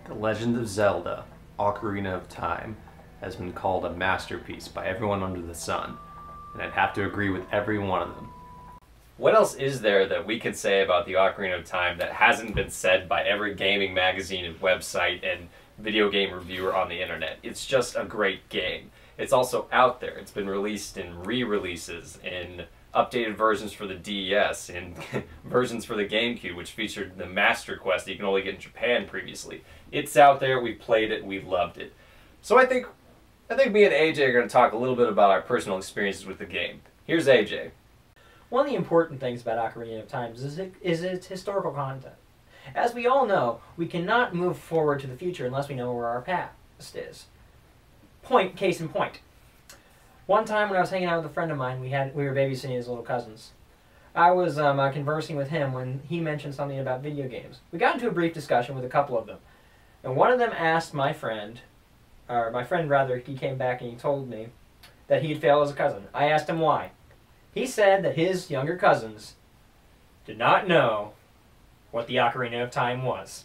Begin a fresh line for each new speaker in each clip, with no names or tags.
The Legend of Zelda: Ocarina of Time has been called a masterpiece by everyone under the sun, and I'd have to agree with every one of them. What else is there that we could say about the Ocarina of Time that hasn't been said by every gaming magazine and website and video game reviewer on the internet? It's just a great game. It's also out there. It's been released in re-releases, in updated versions for the DS, in versions for the GameCube, which featured the Master Quest that you can only get in Japan previously. It's out there, we played it, we loved it. So I think me and AJ are going to talk a little bit about our personal experiences with the game. Here's AJ.
One of the important things about Ocarina of Time is its historical content. As we all know, we cannot move forward to the future unless we know where our past is. Case in point. One time when I was hanging out with a friend of mine, we were babysitting his little cousins. I was conversing with him when he mentioned something about video games. We got into a brief discussion with a couple of them. And one of them asked my friend rather, he came back and he told me that he had failed as a cousin. I asked him why. He said that his younger cousins did not know what the Ocarina of Time was.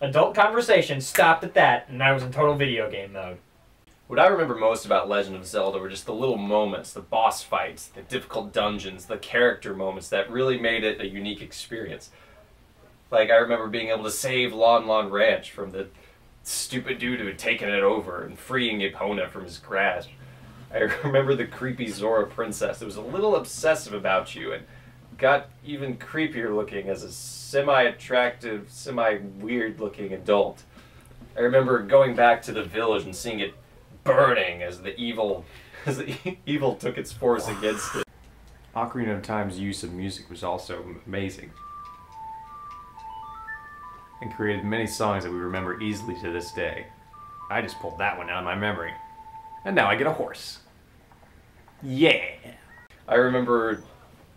Adult conversation stopped at that, and I was in total video game mode.
What I remember most about Legend of Zelda were just the little moments, the boss fights, the difficult dungeons, the character moments that really made it a unique experience. Like, I remember being able to save Lon Lon Ranch from the stupid dude who had taken it over and freeing Epona from his grasp. I remember the creepy Zora princess that was a little obsessive about you and got even creepier looking as a semi-attractive, semi-weird looking adult. I remember going back to the village and seeing it burning as the evil took its force against it. Ocarina of Time's use of music was also amazing, and created many songs that we remember easily to this day. I just pulled that one out of my memory. And now I get a horse. Yeah! I remember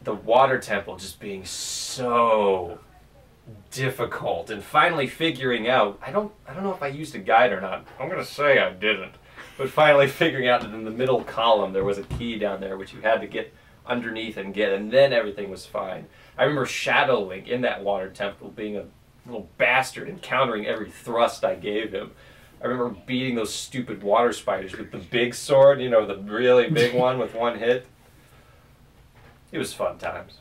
the water temple just being so difficult, and finally figuring out, I don't know if I used a guide or not. I'm gonna say I didn't. But finally figuring out that in the middle column there was a key down there which you had to get underneath and get, and then everything was fine. I remember Shadow Link in that water temple being a little bastard and countering every thrust I gave him. I remember beating those stupid water spiders with the big sword, you know, the really big one with one hit. It was fun times.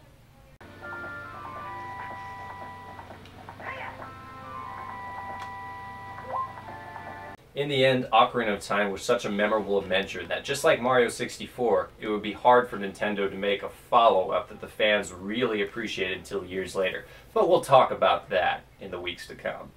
In the end, Ocarina of Time was such a memorable adventure that just like Mario 64, it would be hard for Nintendo to make a follow-up that the fans really appreciated until years later. But we'll talk about that in the weeks to come.